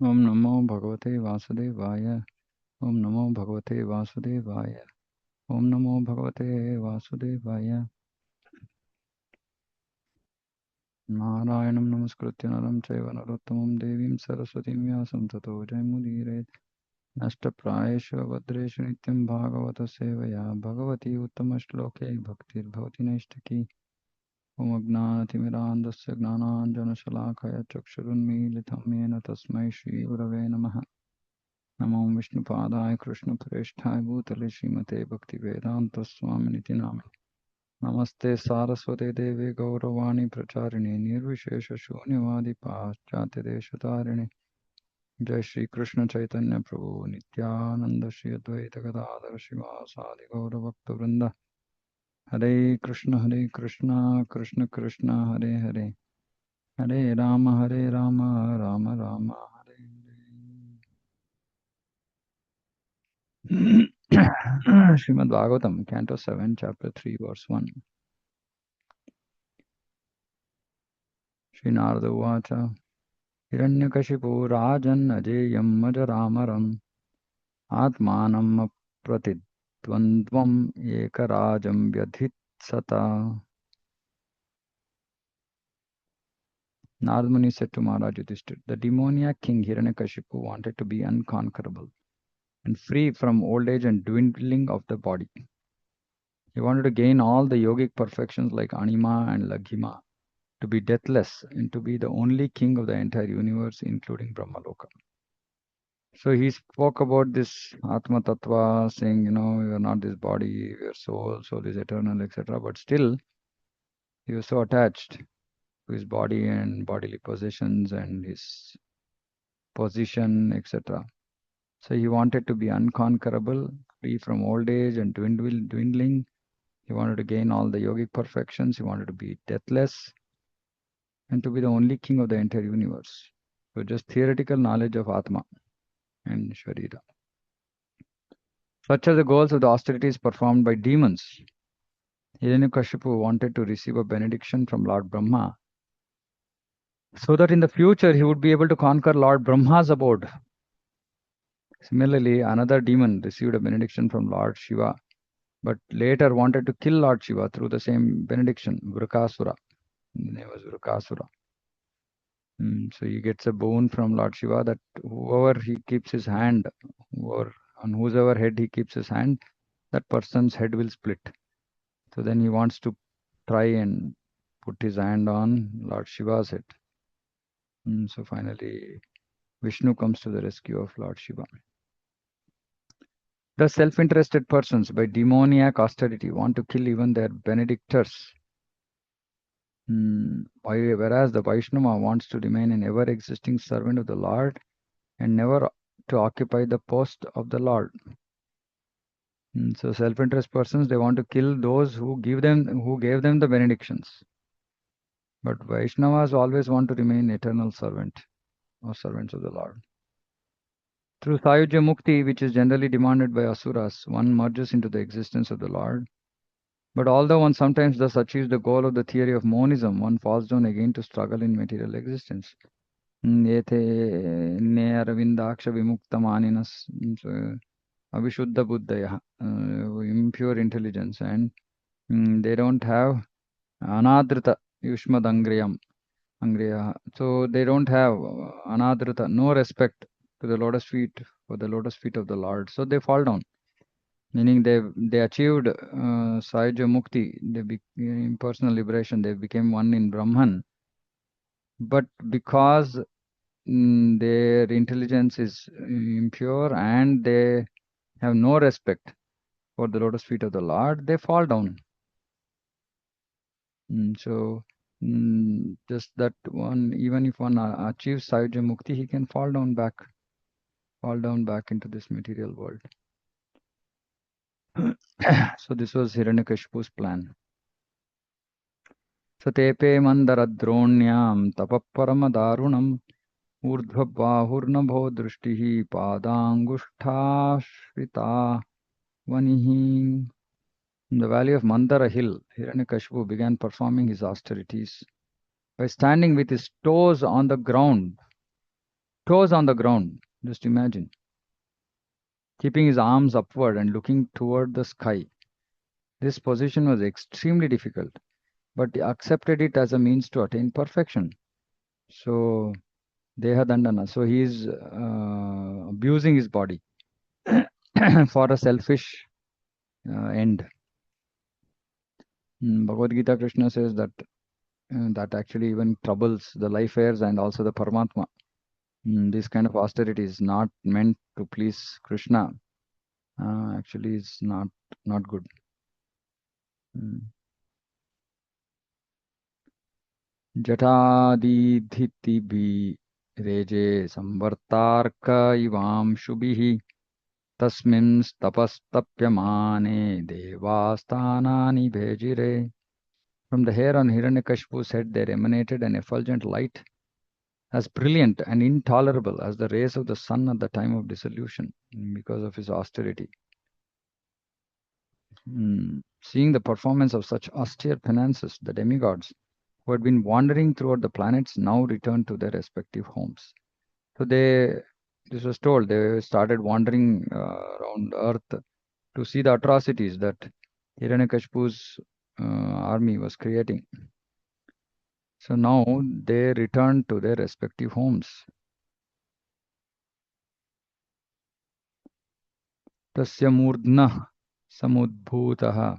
Om Namo Bhagavate Vasudevaya. Om Namo Bhagavate Vasudevaya. Om Namo Bhagavate Vasudevaya. Narayanam Namaskritya Naram Chaiva Narottamam Devim Saraswatim Vyasam Tato Jayamudire. Nashtaprayeshu Vadreshu Nityam Bhagavata Sevaya. Bhagavati Uttama Shloke Bhaktir Bhavati Naishtaki. Om Agnanatimirandasya Gnananjana Shalakaya Chakshurunmilitam Yena Tasmai Shri Gurave Namaha. नमो विष्णुपादाय कृष्णप्रेष्ठाय भूतले श्रीमते भक्तिवेदान्तस्वामिनिति नामे नमस्ते सारस्वते देवे गौरवाणी प्रचारिणे निर्विशेषशून्यवादी पाश्चात्यदेशतारिणे जय श्री कृष्ण चैतन्य प्रभु नित्यानंद श्री अद्वैत गदाधर शिवासादि गौरभक्तवृंद हरे Krishna Krishna Krishna Hare Hare Hare Ram Ram Ram Hare Hare Srimad Bhagavatam, Canto 7, Chapter 3, Verse 1. Sri Narada Uvacha Hiranyakashipu Rajan Ajayam Majaramaram Atmanam Apratidvandvam Ekarajam Vyadhitsata. Narada Muni said to Maharaj Yudhishthira, the demoniac king Hiranyakashipu wanted to be unconquerable and free from old age and dwindling of the body. He wanted to gain all the yogic perfections like Anima and Laghima, to be deathless and to be the only king of the entire universe, including Brahmaloka. So he spoke about this Atma Tattva, saying, you know, you are not this body, your soul is eternal, etc. But still, he was so attached to his body and bodily possessions and his position, etc. So he wanted to be unconquerable, free from old age and dwindling. He wanted to gain all the yogic perfections. He wanted to be deathless and to be the only king of the entire universe. So just theoretical knowledge of Atma and Sharira. Such are the goals of the austerities performed by demons. Hiranyakashipu wanted to receive a benediction from Lord Brahma, so that in the future he would be able to conquer Lord Brahma's abode. Similarly, another demon received a benediction from Lord Shiva, but later wanted to kill Lord Shiva through the same benediction, Vrikasura. His name was Vrikasura. So he gets a boon from Lord Shiva that whoever he keeps his hand, on whosever head he keeps his hand, that person's head will split. So then he wants to try and put his hand on Lord Shiva's head. So finally, Vishnu comes to the rescue of Lord Shiva. The self-interested persons, by demoniac austerity, want to kill even their benedictors. Whereas the Vaishnava wants to remain an ever-existing servant of the Lord and never to occupy the post of the Lord. So self-interest persons, they want to kill those who gave them the benedictions. But Vaishnavas always want to remain eternal servant or servants of the Lord. Through Sayujya Mukti, which is generally demanded by asuras, one merges into the existence of the Lord. But although one sometimes thus achieves the goal of the theory of monism, one falls down again to struggle in material existence. Yete ne aravindaksha vimuktamaninas, avishuddha buddhaya, impure intelligence, and they don't have anadrita yushmadangriyam. So they don't have anadrita, no respect to the lotus feet for the lotus feet of the Lord. So they fall down, meaning they achieved Sahaja Mukti, impersonal liberation. They became one in Brahman. But because their intelligence is impure and they have no respect for the lotus feet of the Lord, they fall down. So just that one, even if one achieves Sahaja Mukti, he can fall down back into this material world. So this was Hiranyakashipu's plan. Satepe mandaradronyam tapaparamadharunam urdhvabahurnabho drishtihi padangusthashrita vanihi. In the valley of Mandara hill, Hiranyakashipu began performing his austerities by standing with his toes on the ground toes on the ground. Just imagine. Keeping his arms upward and looking toward the sky. This position was extremely difficult, but he accepted it as a means to attain perfection. So, Dehadandana. So, he is abusing his body for a selfish end. Bhagavad Gita, Krishna says that actually even troubles the life heirs and also the Paramatma. This kind of austerity is not meant to please Krishna. Actually, it's not good. जटादीधितिभिरेजे संवर्तार्क इवांशुभिः तस्मिंस्तपस्तप्यमाने देवास्तानानि भेजिरे. From the hair on Hiranyakashipu's head there emanated an effulgent light as brilliant and intolerable as the rays of the sun at the time of dissolution because of his austerity. Seeing the performance of such austere penances, the demigods who had been wandering throughout the planets now returned to their respective homes. So this was told, they started wandering around Earth to see the atrocities that Hiranyakashipu's army was creating. So now they returned to their respective homes. Tasya murdna samudbhutaha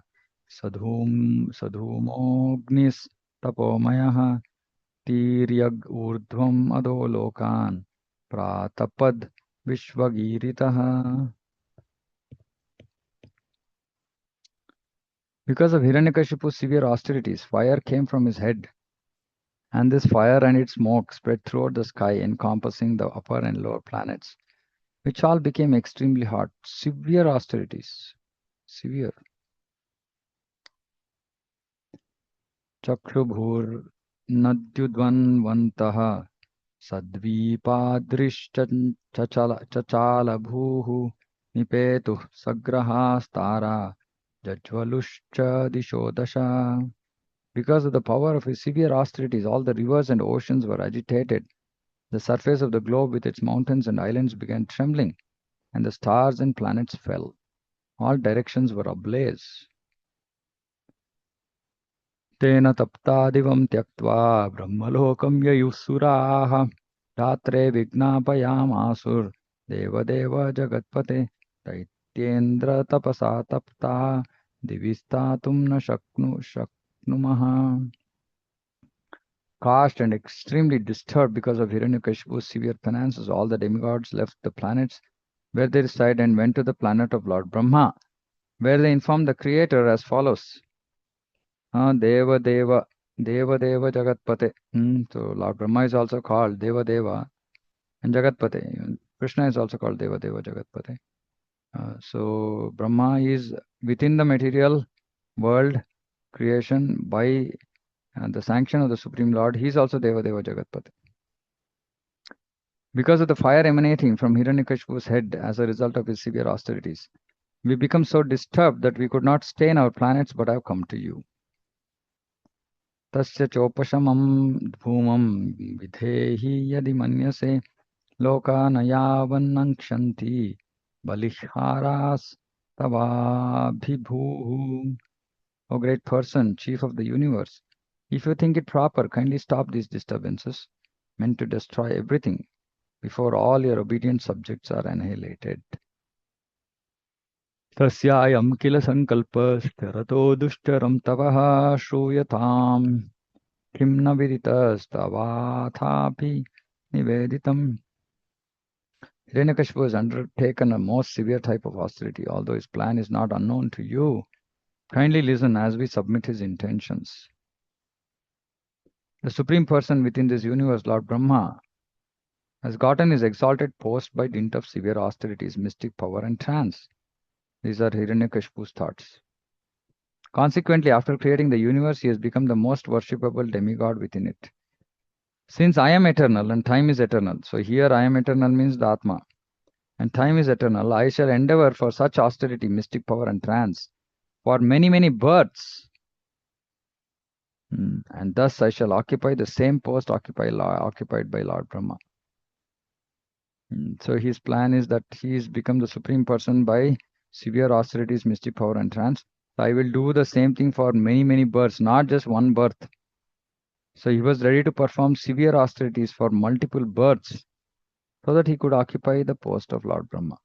sadhumognis tapomayah tiryag urdhvam adho lokan pratapad vishvagiritaha. Because of Hiranyakashipu's severe austerities, fire came from his head, and this fire and its smoke spread throughout the sky, encompassing the upper and lower planets, which all became extremely hot. Severe austerities. Severe. Chakshubhur-nadyudvanvantah sadvipadrishchachalabhuhu nipetuh sagrahastara jajvalushcha disho dasha. Because of the power of his severe austerities, all the rivers and oceans were agitated. The surface of the globe with its mountains and islands began trembling, and the stars and planets fell. All directions were ablaze. Tena taptadivam tyaktva brahmalokam yayusuraha ratre vignapayamasur devadeva jagatpate daityendra tapasa tapta divistatum na shaknumaha. Crushed and extremely disturbed because of Hiranyakashipu's severe penances, all the demigods left the planets where they reside and went to the planet of Lord Brahma, where they informed the Creator as follows. Deva Deva, Deva Deva Jagatpate. So Lord Brahma is also called Deva Deva and Jagatpate. Krishna is also called Deva Deva Jagatpate. So Brahma is within the material world creation by the sanction of the Supreme Lord. He is also Deva Deva Jagatpate. Because of the fire emanating from Hiranyakashipu's head as a result of his severe austerities, we become so disturbed that we could not stay in our planets but have come to you. Tasya chopashamam bhumam vidhehi yadi manyase lokanayavanakshanti balishharas tavabhibhuhu. O great person, chief of the universe, if you think it proper, kindly stop these disturbances meant to destroy everything before all your obedient subjects are annihilated. Tasyayam kila sankalpastyarato dushcharam tavaha shruyatam kim na viditastavathapi niveditam. Hiranyakashipu has undertaken a most severe type of austerity, although his plan is not unknown to you. Kindly listen as we submit his intentions. The Supreme Person within this universe, Lord Brahma, has gotten his exalted post by dint of severe austerities, mystic power, and trance. These are Hiranyakashipu's thoughts. Consequently, after creating the universe, he has become the most worshipable demigod within it. Since I am eternal and time is eternal, so here I am eternal means the Atma, and time is eternal, I shall endeavor for such austerity, mystic power, and trance for many, many births. And thus I shall occupy the same post occupied by Lord Brahma. So his plan is that he is become the supreme person by severe austerities, mystic power, and trance. So I will do the same thing for many, many births, not just one birth. So he was ready to perform severe austerities for multiple births so that he could occupy the post of Lord Brahma.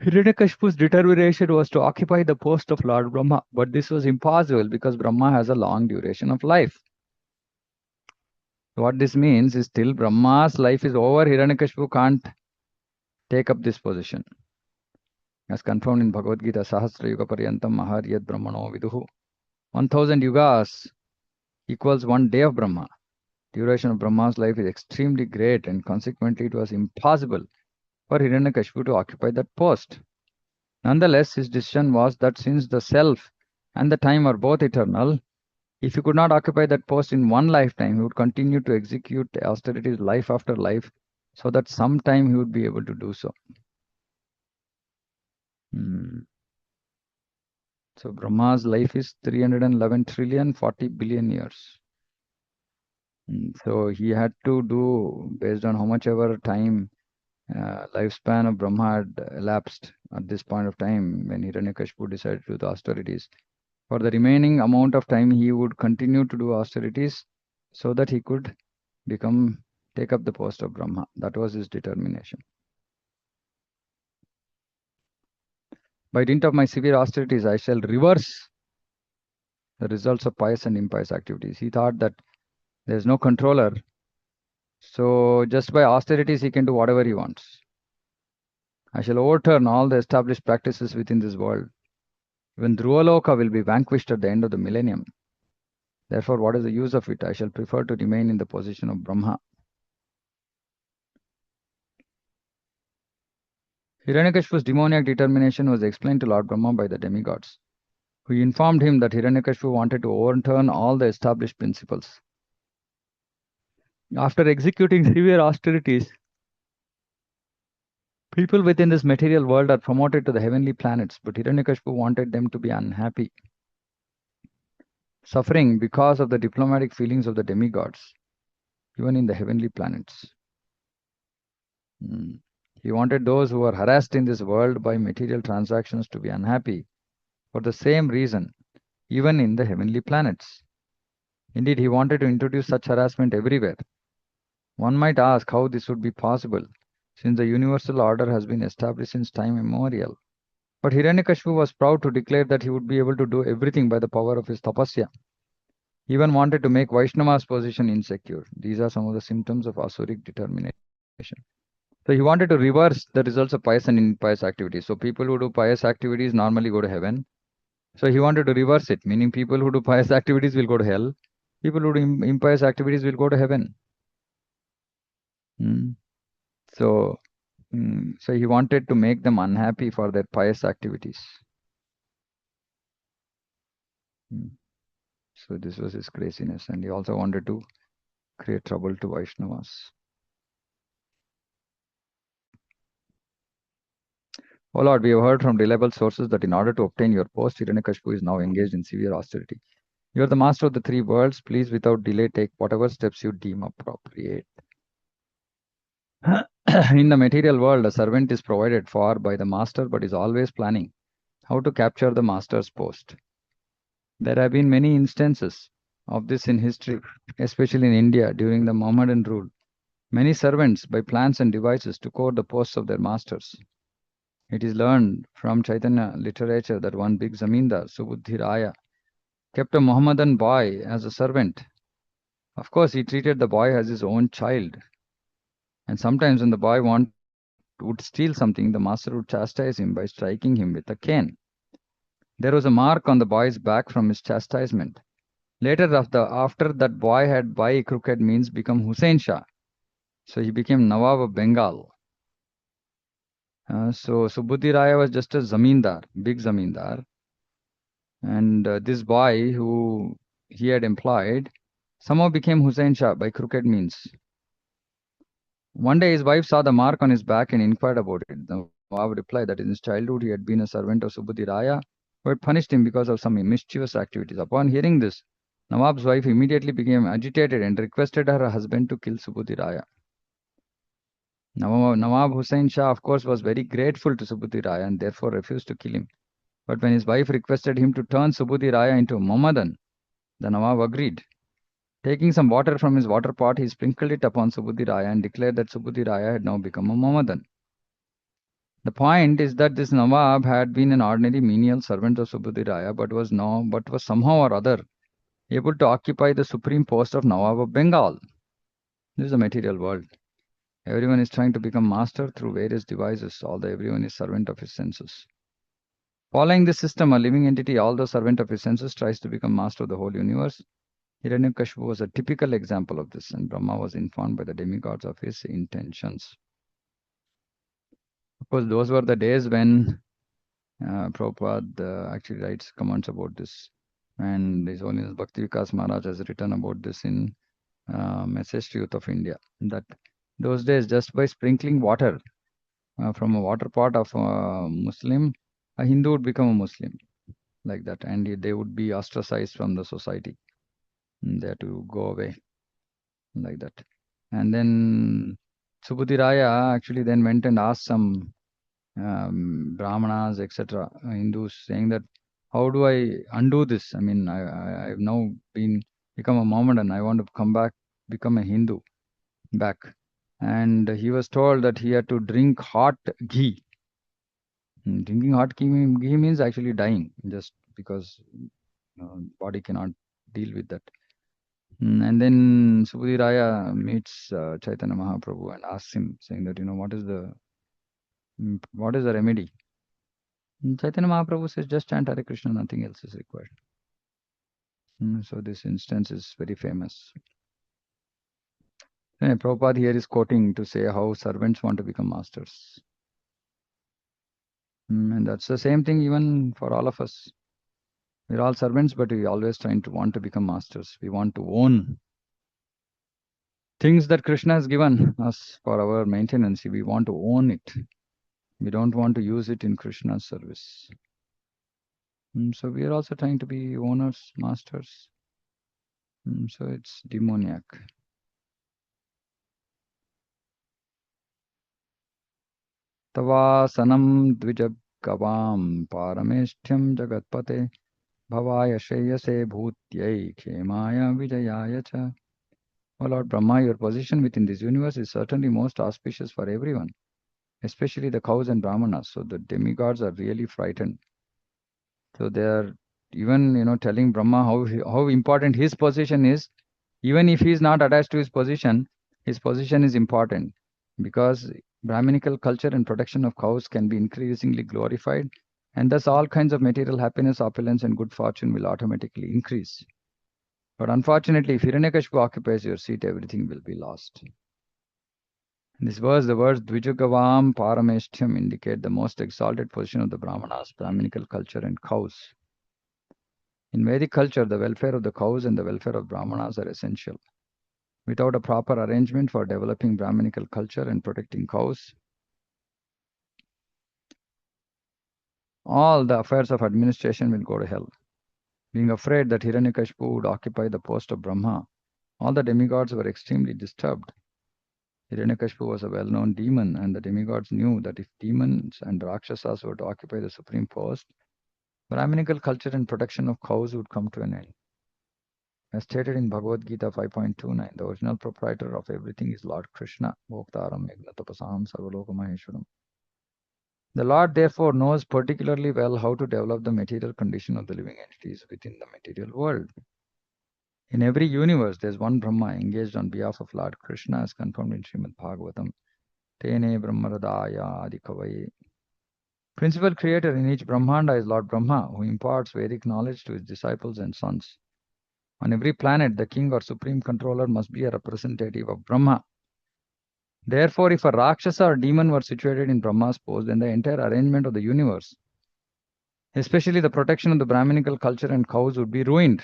Hiranyakashipu's determination was to occupy the post of Lord Brahma, but this was impossible because Brahma has a long duration of life. What this means is till Brahma's life is over, Hiranyakashipu can't take up this position. As confirmed in Bhagavad Gita, Sahasra Yuga Paryantam Maharyad Brahmano Viduhu. 1000 yugas equals 1 day of Brahma. Duration of Brahma's life is extremely great, and consequently it was impossible for Hiranyakashipu to occupy that post. Nonetheless, his decision was that since the self and the time are both eternal, if he could not occupy that post in one lifetime, he would continue to execute austerities life after life, so that sometime he would be able to do so. So Brahma's life is 311 trillion 40 billion years. So he had to do based on how much ever time lifespan of Brahma had elapsed at this point of time when Hiranyakashipu decided to do the austerities. For the remaining amount of time, he would continue to do austerities so that he could take up the post of Brahma. That was his determination. By dint of my severe austerities, I shall reverse the results of pious and impious activities. He thought that there is no controller, so just by austerities he can do whatever he wants. I shall overturn all the established practices within this world. Even Dhruvaloka will be vanquished at the end of the millennium. Therefore, what is the use of it? I shall prefer to remain in the position of Brahma. Hiranyakashipu's demoniac determination was explained to Lord Brahma by the demigods, who informed him that Hiranyakashipu wanted to overturn all the established principles. After executing severe austerities, people within this material world are promoted to the heavenly planets, but Hiranyakashipu wanted them to be unhappy, suffering because of the diplomatic feelings of the demigods, even in the heavenly planets. He wanted those who were harassed in this world by material transactions to be unhappy for the same reason, even in the heavenly planets. Indeed, he wanted to introduce such harassment everywhere. One might ask how this would be possible, since the universal order has been established since time immemorial. But Hiranyakashipu was proud to declare that he would be able to do everything by the power of his tapasya. He even wanted to make Vaishnava's position insecure. These are some of the symptoms of asuric determination. So he wanted to reverse the results of pious and impious activities. So people who do pious activities normally go to heaven. So he wanted to reverse it, meaning people who do pious activities will go to hell. People who do impious activities will go to heaven. So he wanted to make them unhappy for their pious activities. So this was his craziness, and he also wanted to create trouble to Vaishnavas. Oh Lord, we have heard from reliable sources that in order to obtain your post, Hiranyakashipu is now engaged in severe austerity. You are the master of the three worlds. Please, without delay, take whatever steps you deem appropriate. In the material world, a servant is provided for by the master, but is always planning how to capture the master's post. There have been many instances of this in history, especially in India during the Mohammedan rule. Many servants, by plans and devices, took over the posts of their masters. It is learned from Chaitanya literature that one big zamindar, Subuddhi Raya, kept a Mohammedan boy as a servant. Of course, he treated the boy as his own child. And sometimes when the boy would steal something, the master would chastise him by striking him with a cane. There was a mark on the boy's back from his chastisement. Later, after that boy had by crooked means become Hussein Shah. So he became Nawab of Bengal. So Subudhi Raya was just a zamindar, big zamindar. And this boy who he had employed somehow became Hussein Shah by crooked means. One day his wife saw the mark on his back and inquired about it. The Nawab replied that in his childhood he had been a servant of Subudhi Raya, who had punished him because of some mischievous activities. Upon hearing this, Nawab's wife immediately became agitated and requested her husband to kill Subudhi Raya. Nawab Hussain Shah, of course, was very grateful to Subhuti Raya and therefore refused to kill him. But when his wife requested him to turn Subhuti Raya into a Mohammedan, the Nawab agreed. Taking some water from his water pot, he sprinkled it upon Subhuti Raya and declared that Subhuti Raya had now become a Mohammedan. The point is that this Nawab had been an ordinary menial servant of Subhuti Raya, but was somehow or other able to occupy the supreme post of Nawab of Bengal. This is the material world. Everyone is trying to become master through various devices, although everyone is servant of his senses. Following this system, a living entity, although servant of his senses, tries to become master of the whole universe. Hiranyakashipu was a typical example of this, and Brahma was informed by the demigods of his intentions. Of course, those were the days when Prabhupada actually writes comments about this. And His Holiness Bhakti Vikas Maharaj has written about this in Message to Youth of India. That those days, just by sprinkling water from a water pot of a Muslim, a Hindu would become a Muslim, like that, and they would be ostracized from the society. They had to go away, like that. And then Subhuti Raya actually then went and asked some Brahmanas, etc., Hindus, saying that, how do I undo this? I mean, I've now become a Mohammedan. I want to come back, become a Hindu back. And he was told that he had to drink hot ghee. Drinking hot ghee means actually dying, just because body cannot deal with that. And then Subhuti Raya meets Chaitanya Mahaprabhu and asks him, saying that, what is the remedy? Chaitanya Mahaprabhu says, just chant Hare Krishna, nothing else is required. So this instance is very famous. Prabhupada here is quoting to say how servants want to become masters. And that's the same thing even for all of us. We're all servants, but we always want to become masters. We want to own things that Krishna has given us for our maintenance. We want to own it. We don't want to use it in Krishna's service. So we are also trying to be owners, masters. So it's demoniac. Tavasanam dvijagavam parameshtyam jagatpate bhavaya shreyase bhutyai khemaya vijayaya cha. O Lord Brahma, your position within this universe is certainly most auspicious for everyone, especially the cows and brahmanas. So the demigods are really frightened. So they are even telling Brahma how important his position is. Even if he is not attached to his position is important because Brahminical culture and protection of cows can be increasingly glorified, and thus all kinds of material happiness, opulence, and good fortune will automatically increase. But unfortunately, if Hiranyakashipu occupies your seat, everything will be lost. In this verse, the words Dvijagavam Parameshtyam indicate the most exalted position of the Brahmanas, Brahminical culture, and cows. In Vedic culture, the welfare of the cows and the welfare of Brahmanas are essential. Without a proper arrangement for developing Brahminical culture and protecting cows, all the affairs of administration will go to hell. Being afraid that Hiranyakashipu would occupy the post of Brahma, all the demigods were extremely disturbed. Hiranyakashipu was a well-known demon, and the demigods knew that if demons and Rakshasas were to occupy the supreme post, Brahminical culture and protection of cows would come to an end. As stated in Bhagavad Gita 5.29, the original proprietor of everything is Lord Krishna, Bhoktaram Yagnatapasam Sarvaloka Maheshwaram. The Lord therefore knows particularly well how to develop the material condition of the living entities within the material world. In every universe, there is one Brahma engaged on behalf of Lord Krishna as confirmed in Srimad Bhagavatam. Tene Brahmaradaya Adikavaye. Principal creator in each Brahmanda is Lord Brahma, who imparts Vedic knowledge to his disciples and sons. On every planet, the king or supreme controller must be a representative of Brahma. Therefore, if a Rakshasa or demon were situated in Brahma's post, then the entire arrangement of the universe, especially the protection of the Brahminical culture and cows, would be ruined.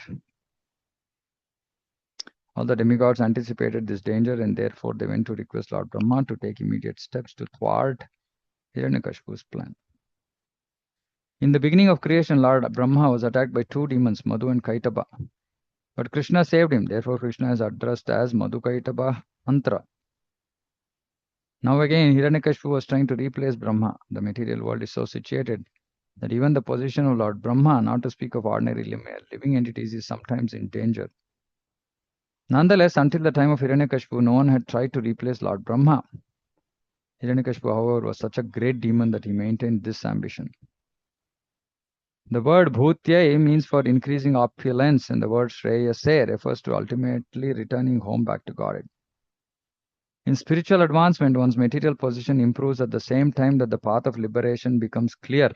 All the demigods anticipated this danger, and therefore they went to request Lord Brahma to take immediate steps to thwart Hiranyakashipu's plan. In the beginning of creation, Lord Brahma was attacked by two demons, Madhu and Kaitaba. But Krishna saved him. Therefore, Krishna is addressed as Madhu Kaitaba Antra. Now again, Hiranyakashipu was trying to replace Brahma. The material world is so situated that even the position of Lord Brahma, not to speak of ordinary living entities, is sometimes in danger. Nonetheless, until the time of Hiranyakashipu, no one had tried to replace Lord Brahma. Hiranyakashipu, however, was such a great demon that he maintained this ambition. The word bhutyai means for increasing opulence, and the word shreyase refers to ultimately returning home back to God. In spiritual advancement, one's material position improves at the same time that the path of liberation becomes clear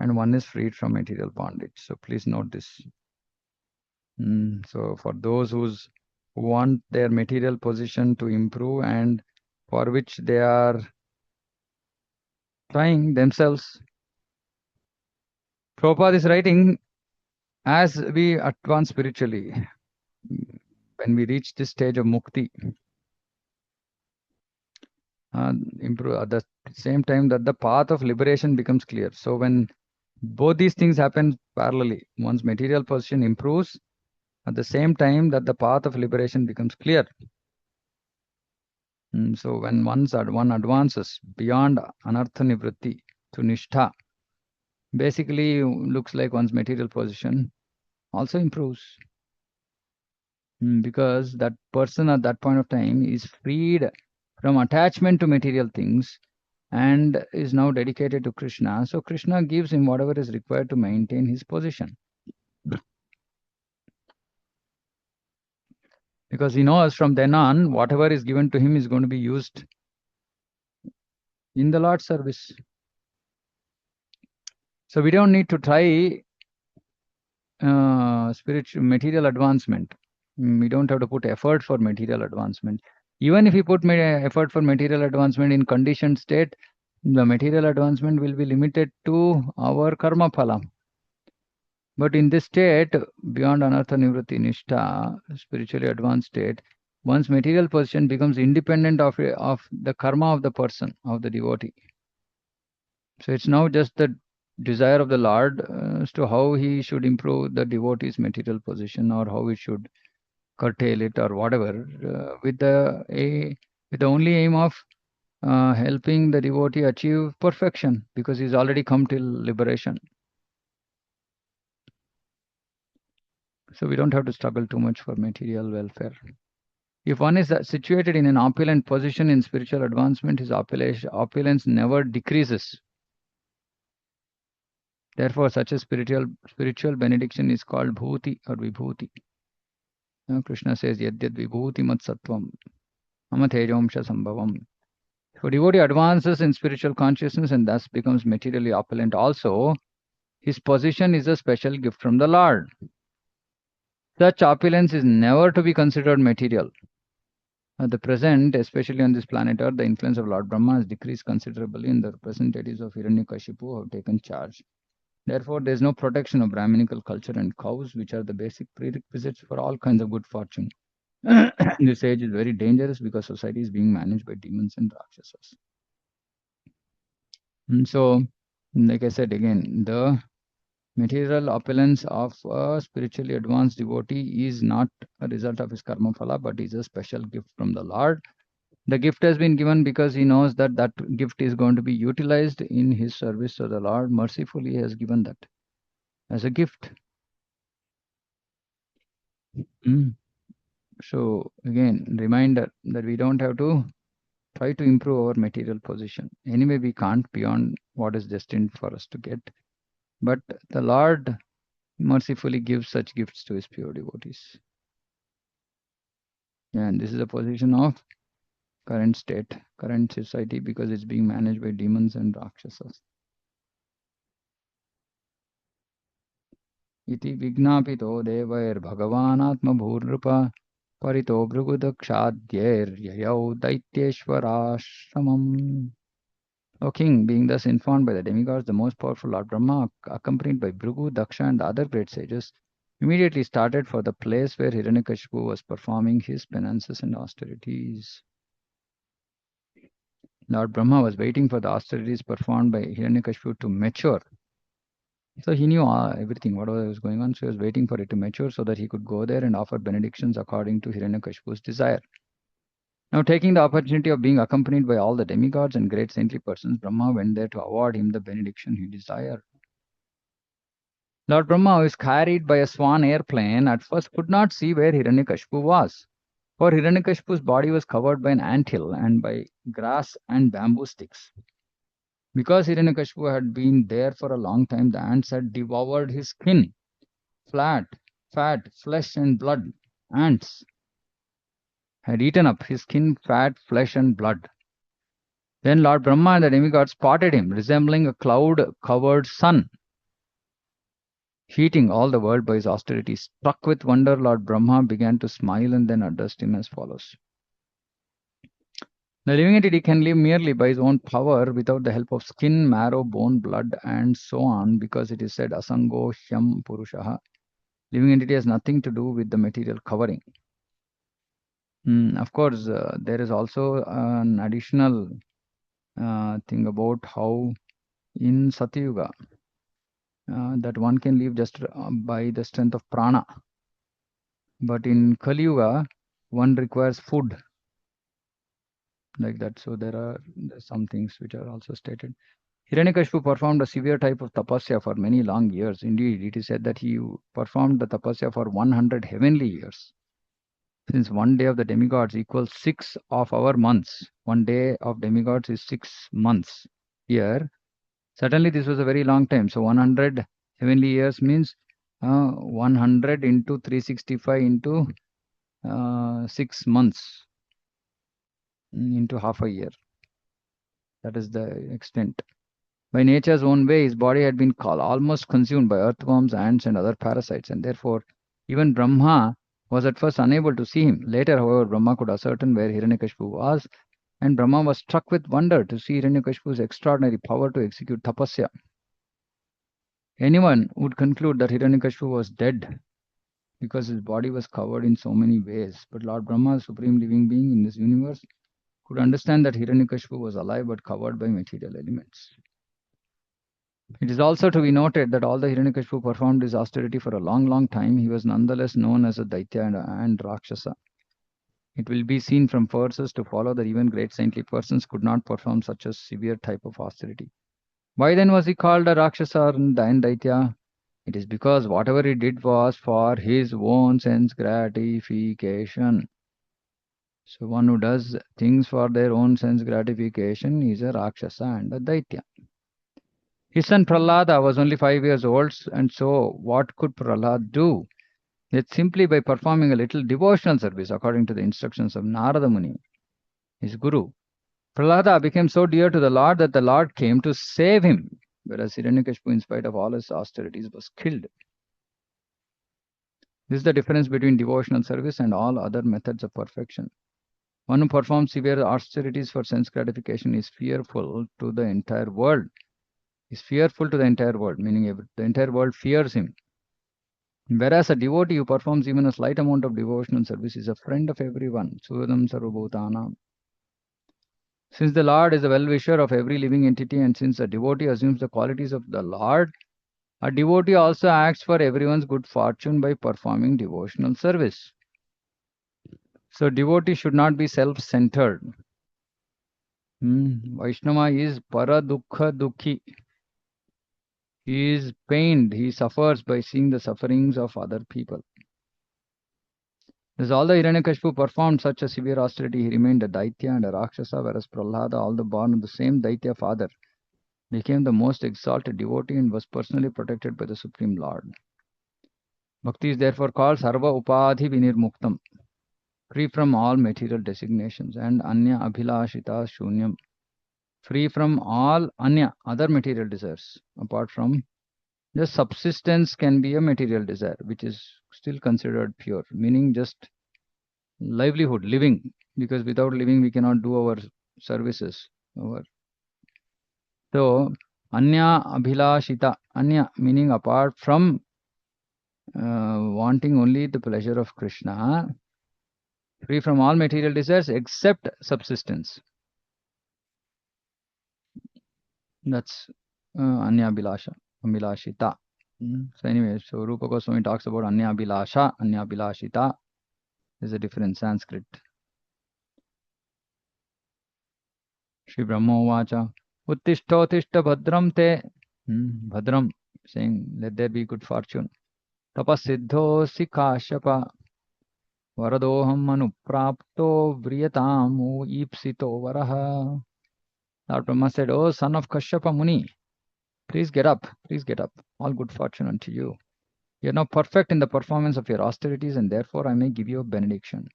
and one is freed from material bondage. So please note this. So for those who want their material position to improve and for which they are trying themselves, Prabhupada is writing, as we advance spiritually, when we reach this stage of mukti, improve at the same time that the path of liberation becomes clear. So when both these things happen parallelly, one's material position improves at the same time that the path of liberation becomes clear. So when one advances beyond anartha nivritti to nishtha, basically looks like one's material position also improves. Because that person at that point of time is freed from attachment to material things and is now dedicated to Krishna. So Krishna gives him whatever is required to maintain his position. Because he knows from then on, whatever is given to him is going to be used in the Lord's service. So we don't need to try spiritual material advancement. We don't have to put effort for material advancement. Even if we put effort for material advancement in conditioned state, the material advancement will be limited to our karma phala. But in this state, beyond anartha nivritti nishtha, spiritually advanced state, one's material position becomes independent of the karma of the person, of the devotee. So it's now just the desire of the Lord as to how he should improve the devotee's material position or how he should curtail it or whatever, with the only aim of helping the devotee achieve perfection because he's already come till liberation. So we don't have to struggle too much for material welfare. If one is situated in an opulent position in spiritual advancement, his opulence never decreases. Therefore, such a spiritual benediction is called bhuti or vibhuti. Krishna says, Yadyad vibhuti mat sattvam, amatejamsha sambhavam. So devotee advances in spiritual consciousness and thus becomes materially opulent also. His position is a special gift from the Lord. Such opulence is never to be considered material. At the present, especially on this planet Earth, the influence of Lord Brahma has decreased considerably and the representatives of Hiranyakashipu have taken charge. Therefore, there is no protection of Brahminical culture and cows, which are the basic prerequisites for all kinds of good fortune. This age is very dangerous because society is being managed by demons and rakshasas. And so, like I said again, the material opulence of a spiritually advanced devotee is not a result of his karma phala, but is a special gift from the Lord. The gift has been given because he knows that that gift is going to be utilized in his service. So the Lord mercifully has given that as a gift. So again, reminder that we don't have to try to improve our material position. Anyway, we can't beyond what is destined for us to get. But the Lord mercifully gives such gifts to his pure devotees. And this is the position of current state, current society, because it's being managed by demons and rakshasas. Iti vignapito devairbhagavanaatmabhurnrupa parito bhrugudakshadyair daityeshvarashramam. O king, being thus informed by the demigods, the most powerful Lord Brahma, accompanied by Bhrigu, Daksha, and the other great sages, immediately started for the place where Hiranyakashipu was performing his penances and austerities. Lord Brahma was waiting for the austerities performed by Hiranyakashipu to mature. So he knew everything, whatever was going on. So he was waiting for it to mature so that he could go there and offer benedictions according to Hiranyakashipu's desire. Now, taking the opportunity of being accompanied by all the demigods and great saintly persons, Brahma went there to award him the benediction he desired. Lord Brahma, who is carried by a swan airplane, at first could not see where Hiranyakashipu was. For Hiranyakashipu's body was covered by an anthill and by grass and bamboo sticks. Because Hiranyakashipu had been there for a long time, the ants had devoured his skin, fat, flesh, and blood. Ants had eaten up his skin, fat, flesh, and blood. Then Lord Brahma and the demigods spotted him, resembling a cloud-covered sun, heating all the world by his austerity. Struck with wonder, Lord Brahma began to smile and then addressed him as follows. The living entity can live merely by his own power without the help of skin, marrow, bone, blood, and so on, because it is said, Asango Hyam Purushaha. Living entity has nothing to do with the material covering. Of course, there is also an additional thing about how in Satyuga that one can live just by the strength of prana. But in Kali Yuga, one requires food like that. So there's some things which are also stated. Hiranyakashipu performed a severe type of tapasya for many long years. Indeed, it is said that he performed the tapasya for 100 heavenly years. Since one day of the demigods equals 6 of our months, one day of demigods is 6 months. Here, certainly this was a very long time. So 100 heavenly years means 100 into 365 into 6 months into half a year. That is the extent. By nature's own way, his body had been almost consumed by earthworms, ants, and other parasites, and therefore even Brahma was at first unable to see him. Later, however, Brahma could ascertain where Hiranyakashipu was, and Brahma was struck with wonder to see Hiranyakashipu's extraordinary power to execute tapasya. Anyone would conclude that Hiranyakashipu was dead because his body was covered in so many ways. But Lord Brahma, supreme living being in this universe, could understand that Hiranyakashipu was alive but covered by material elements. It is also to be noted that although Hiranyakashipu performed his austerity for a long time, he was nonetheless known as a Daitya and Rakshasa. It will be seen from verses to follow that even great saintly persons could not perform such a severe type of austerity. Why then was he called a Rakshasa and Daitya? It is because whatever he did was for his own sense gratification. So one who does things for their own sense gratification is a Rakshasa and a Daitya. His son Prahlada was only 5 years old, and so what could Prahlad do? Yet simply by performing a little devotional service according to the instructions of Narada Muni, his guru, Prahlada became so dear to the Lord that the Lord came to save him, whereas Hiranyakashipu, in spite of all his austerities, was killed. This is the difference between devotional service and all other methods of perfection. One who performs severe austerities for sense gratification is fearful to the entire world. Meaning the entire world fears him. Whereas a devotee who performs even a slight amount of devotional service is a friend of everyone. Suhridam sarvabhutanam. Since the Lord is a well-wisher of every living entity, and since a devotee assumes the qualities of the Lord, a devotee also acts for everyone's good fortune by performing devotional service. So devotee should not be self-centered. Vaishnava is para dukkha dukhi. He is pained, he suffers by seeing the sufferings of other people. Thus, although Hiranyakashipu performed such a severe austerity, he remained a Daitya and a Rakshasa, whereas Prahlada, although born of the same Daitya father, became the most exalted devotee and was personally protected by the Supreme Lord. Bhakti is therefore called Sarva Upadhi Vinirmuktam, free from all material designations, and Anya Abhilashita Shunyam, free from all Anya, other material desires, apart from just subsistence can be a material desire, which is still considered pure, meaning just livelihood, living, because without living we cannot do our services. So, Anya Abhilashita, Anya meaning apart from wanting only the pleasure of Krishna, free from all material desires except subsistence. That's Anya Abhilashita. So anyway, so Rupa Goswami talks about Anya Abhilasha, Anya Abhilashita. There's a difference in Sanskrit. Shri Brahmovacha. Uttishtottishta bhadram te. Bhadram, saying, let there be good fortune. Tapasiddhosi Kashyapa. Varadoham anuprapto vriyatamu ipsito varaha. Lord Brahma said, O son of Kashyapa Muni, please get up, please get up. All good fortune unto you. You are now perfect in the performance of your austerities, and therefore I may give you a benediction.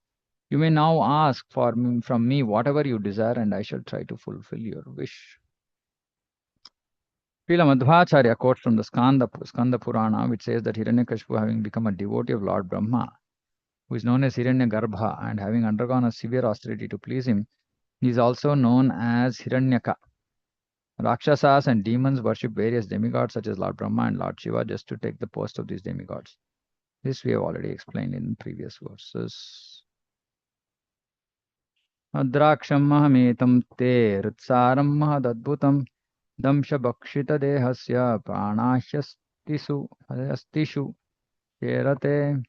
You may now ask from me whatever you desire, and I shall try to fulfill your wish. Srila Madhvacharya quotes from the Skanda Purana, which says that Hiranyakashipu, having become a devotee of Lord Brahma, who is known as Hiranyagarbha, and having undergone a severe austerity to please him, he is also known as Hiranyaka. Rakshasas and demons worship various demigods such as Lord Brahma and Lord Shiva just to take the post of these demigods. This we have already explained in previous verses. Adraksham mahametam te ritsaram mahadadbhutam damsha bhakshita dehasya pranashyastishu cherate.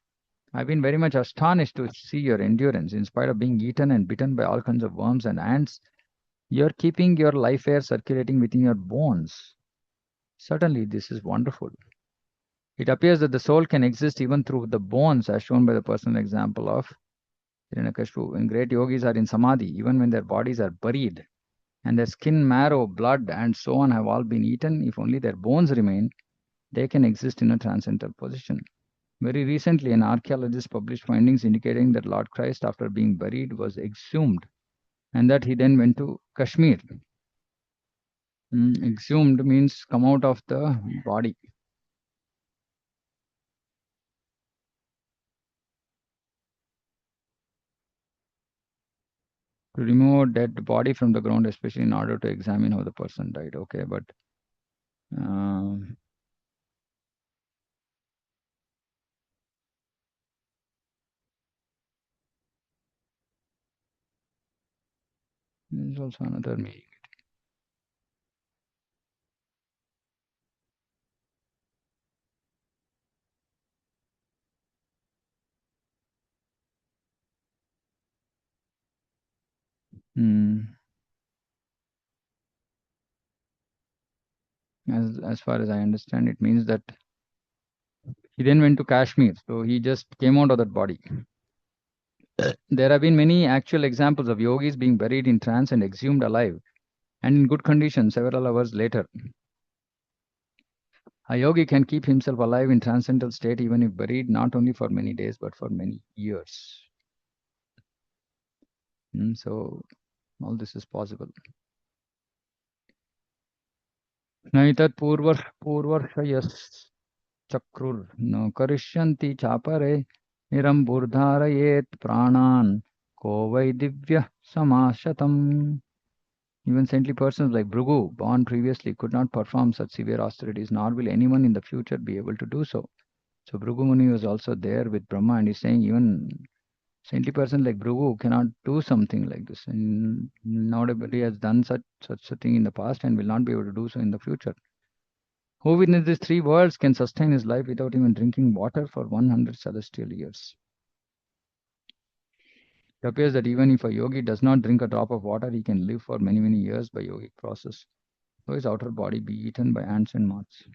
I've been very much astonished to see your endurance. In spite of being eaten and bitten by all kinds of worms and ants, you're keeping your life air circulating within your bones. Certainly, this is wonderful. It appears that the soul can exist even through the bones, as shown by the personal example of Hiranyakashipu. When great yogis are in samadhi, even when their bodies are buried, and their skin, marrow, blood, and so on have all been eaten, if only their bones remain, they can exist in a transcendental position. Very recently, an archaeologist published findings indicating that Lord Christ, after being buried, was exhumed, and that he then went to Kashmir. Exhumed means come out of the body. To remove a dead body from the ground, especially in order to examine how the person died. Okay, but there's also another meaning. As far as I understand, it means that he then went to Kashmir, so he just came out of that body. There have been many actual examples of yogis being buried in trance and exhumed alive, and in good condition several hours later. A yogi can keep himself alive in transcendental state even if buried not only for many days but for many years. So all this is possible. Naitat purvarshayas chakrur no karishanti chapare niram burdharayet pranan ko vai divya samashatam. Even saintly persons like Bhrigu, born previously, could not perform such severe austerities, nor will anyone in the future be able to do so. So Bhrigu Muni was also there with Brahma, and he's saying even saintly person like Bhrigu cannot do something like this. And nobody has done such a thing in the past and will not be able to do so in the future. Who within these three worlds can sustain his life without even drinking water for 100 celestial years? It appears that even if a yogi does not drink a drop of water, he can live for many, many years by yogic process, though his outer body be eaten by ants and moths.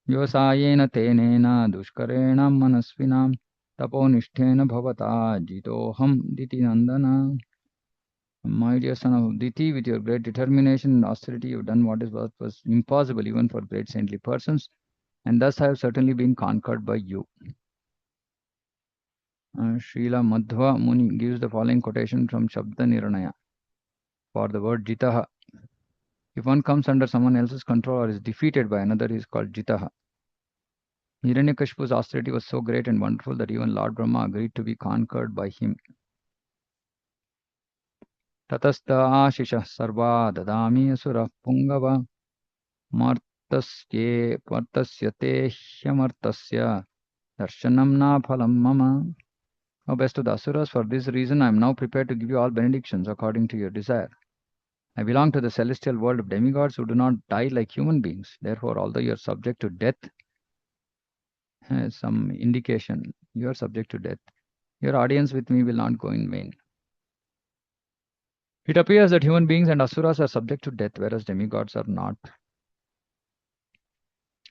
व्यवसायेन तेनेन दुष्करेण मनस्विनां तपोनिष्ठेन भवता जितोऽहं दितिनन्दन. My dear son of Diti, with your great determination and austerity, you have done what was impossible even for great saintly persons, and thus I have certainly been conquered by you. Srila Madhva Muni gives the following quotation from Shabda Niranaya for the word Jitaha. If one comes under someone else's control or is defeated by another, he is called Jitaha. Hiranyakashipu's austerity was so great and wonderful that even Lord Brahma agreed to be conquered by him. Tatastha Ashisha Sarva Dadami Asura Pungava Martasye Te Hyamartasya Darshanam Na Phalam Mama. O best of the Asuras, for this reason I am now prepared to give you all benedictions according to your desire. I belong to the celestial world of demigods who do not die like human beings. Therefore, although you are subject to death, some indication you are subject to death, your audience with me will not go in vain. It appears that human beings and asuras are subject to death, whereas demigods are not.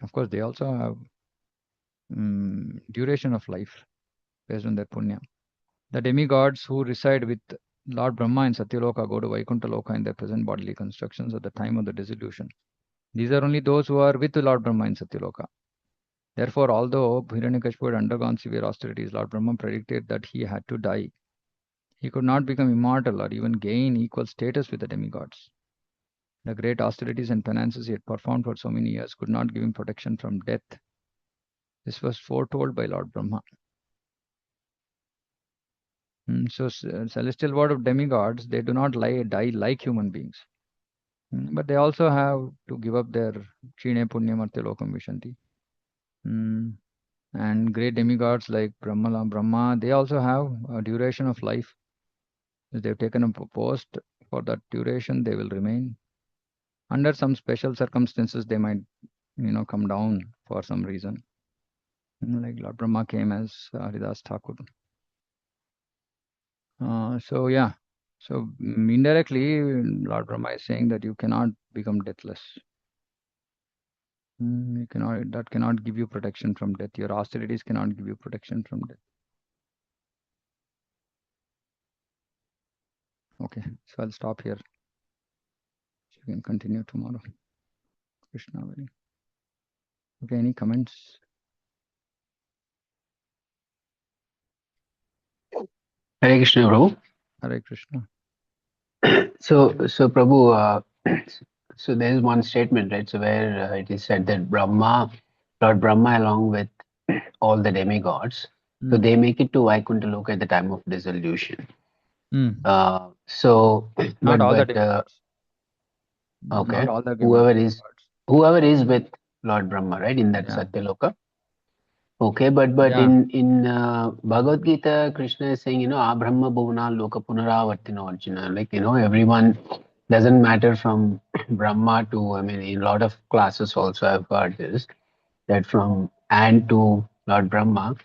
Of course, they also have duration of life based on their punya. The demigods who reside with Lord Brahma in Satyaloka go to Vaikuntha Loka in their present bodily constructions at the time of the dissolution. These are only those who are with Lord Brahma in Satyaloka. Therefore, although Hiranyakashipu had undergone severe austerities, Lord Brahma predicted that he had to die. He could not become immortal or even gain equal status with the demigods. The great austerities and penances he had performed for so many years could not give him protection from death. This was foretold by Lord Brahma. So, celestial world of demigods, they do not die like human beings. But they also have to give up their Chine Punyam Artya Lokam Vishanti. And great demigods like Brahma, they also have a duration of life. If they've taken a post for that duration, they will remain. Under some special circumstances, they might, come down for some reason. Like Lord Brahma came as Haridas Thakur. So yeah, so indirectly, Lord Brahma is saying that you cannot become deathless. You cannot. That cannot give you protection from death. Your austerities cannot give you protection from death. Okay, so I'll stop here. You can continue tomorrow. Krishna. Okay, any comments? Hare Krishna, Prabhu. Hare Krishna. So Prabhu, so there is one statement, right? So where it is said that Lord Brahma, along with all the demigods, so Mm. they make it to Vaikuntha Loka at the time of dissolution. Mm. So, Not all the but demigods. Not okay, all the whoever is demigods. whoever is with Lord Brahma, right, in that Yeah. Satyaloka. Okay, but Yeah. in Bhagavad Gita, Krishna is saying, Abrahma Bhuvana Loka Punaravartino Arjuna. Like, everyone doesn't matter from Brahma to, I mean, in a lot of classes also I've heard this, that from and to Lord Brahma,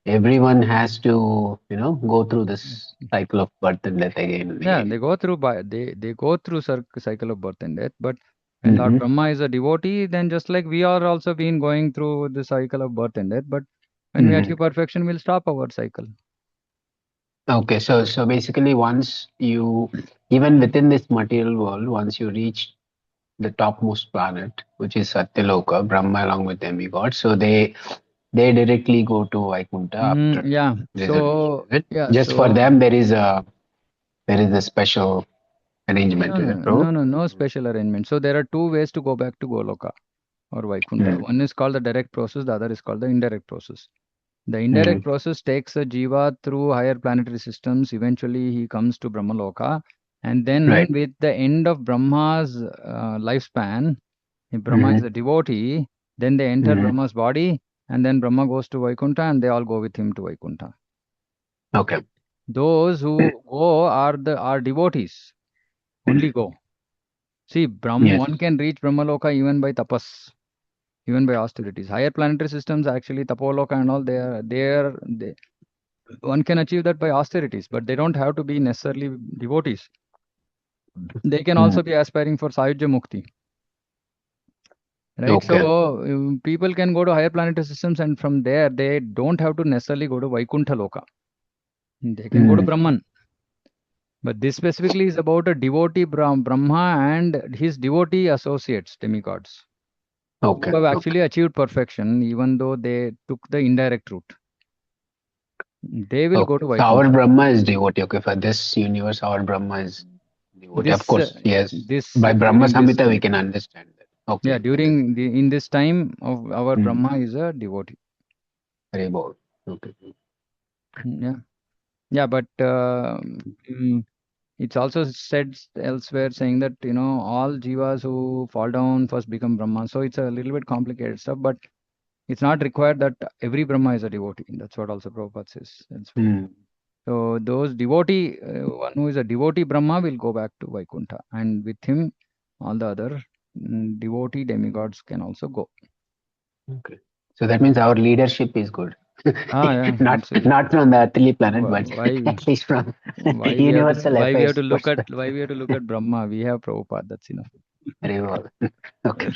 everyone has to, go through this cycle of birth and death again and Yeah, again. they go through cycle of birth and death. But when Lord Hmm. Brahma is a devotee, then just like we are also been going through the cycle of birth and death. But when we Hmm. achieve perfection, we'll stop our cycle. Okay, so basically, once you, even within this material world, once you reach the topmost planet, which is Satyaloka, Brahma along with demigods. So they directly go to Vaikuntha after Yeah. resolution. So Is it? yeah. Just for So them, there is a special arrangement. no, Is no, it, bro? no, no, no special arrangement. So there are two ways to go back to Goloka or Vaikuntha. Mm. One is called the direct process. The other is called the indirect process. The indirect Mm. process takes a jiva through higher planetary systems. Eventually, he comes to Brahmaloka. And then, Right. with the end of Brahma's lifespan, if Brahma is Mm. a devotee, then they enter Mm. Brahma's body, and then Brahma goes to Vaikuntha, and they all go with him to Vaikuntha. Okay. Those who go are devotees, only go. See, Yes. one can reach Brahmaloka even by tapas, even by austerities. Higher planetary systems, actually, Tapoloka and all, one can achieve that by austerities, but they don't have to be necessarily devotees. They can Mm. also be aspiring for Sayujya Mukti, right? Okay. So people can go to higher planetary systems, and from there they don't have to necessarily go to Vaikuntha Loka. They can go to Mm. Brahman. But this specifically is about a devotee Brahma and his devotee associates, demigods, who Okay. have Okay. actually achieved perfection, even though they took the indirect route. They will go Okay. to So our Vaikuntha. Brahma is devotee. Okay. For this universe, our Brahma is devotee. Of This, course, yes. this By Brahma during this Samhita, we time. can understand that. Yeah, Okay. Understood. during in this time of our Mm. Brahma is a devotee. Very bold. Okay. Yeah, yeah, but it's also said elsewhere saying that all jivas who fall down first become Brahma. So it's a little bit complicated stuff, but it's not required that every Brahma is a devotee. That's what also Prabhupada says elsewhere. Mm. So those devotee, one who is a devotee Brahma will go back to Vaikuntha, and with him, all the other devotee demigods can also go. Okay. So that means our leadership is good. Ah, yeah, not absolutely. not from the earthly planet, but Why? at least from. Universal affairs person. why we have to look at Brahma? We have Prabhupada. That's enough. Very well. Okay.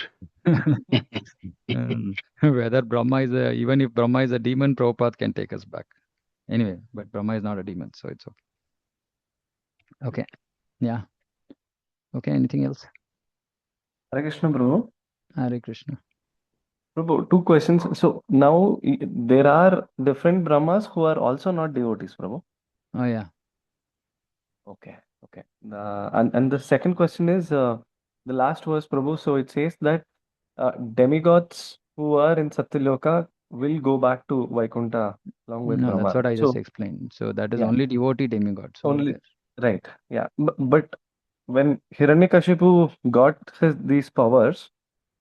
Whether Brahma is a, even if Brahma is a demon, Prabhupada can take us back. Anyway, but Brahma is not a demon, so it's okay. Okay. Yeah. Okay. Anything else? Hare Krishna, Prabhu. Hare Krishna. Prabhu, two questions. So now there are different Brahmas who are also not devotees, Prabhu. Oh yeah. Okay, okay. And the second question is the last verse, Prabhu. So it says that demigods who are in Satyaloka will go back to Vaikuntha along with No, that's Brahma. what I just So explained. So that is yeah, only devotee demigods over only there. right. Yeah, but when Hiranyakashipu got these powers,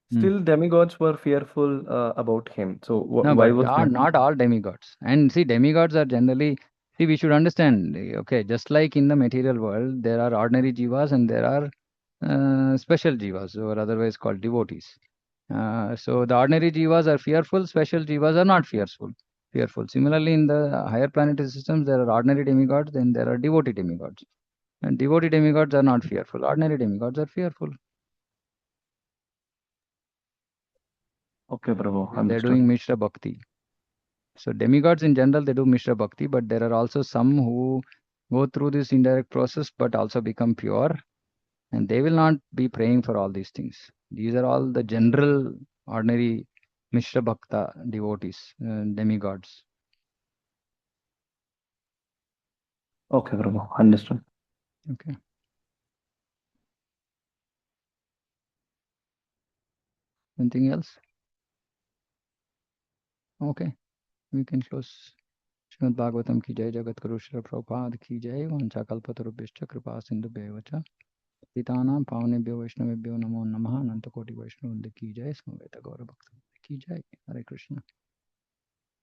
Hmm. still demigods were fearful about him. So No, why but was that? not all demigods. And see, demigods are generally, see, we should understand, okay, just like in the material world, there are ordinary jivas and there are special jivas, or otherwise called devotees. So the ordinary jivas are fearful, special jivas are not fearful. Fearful. Similarly, in the higher planetary systems, there are ordinary demigods, then there are devotee demigods. And devotee demigods are not fearful. Ordinary demigods are fearful. Okay, Prabhu, They're understood. doing Mishra Bhakti. So demigods in general, they do Mishra Bhakti, but there are also some who go through this indirect process but also become pure, and they will not be praying for all these things. These are all the general, ordinary Mishra Bhakta devotees, demigods. Okay, Prabhu, understood. Okay. Anything else? Okay, we can close. Shrimad Bhagavatam की जय जगत गुरु श्री प्रभुपाद की जय वंशा कल्पतरुभ्यश्च कृपा सिंधुभ्येव च पतितानां पावनेभ्यो वैष्णवेभ्यो नमो नमः अनंत कोटि वैष्णव की जय समवेत गौर भक्त की जय हरे कृष्ण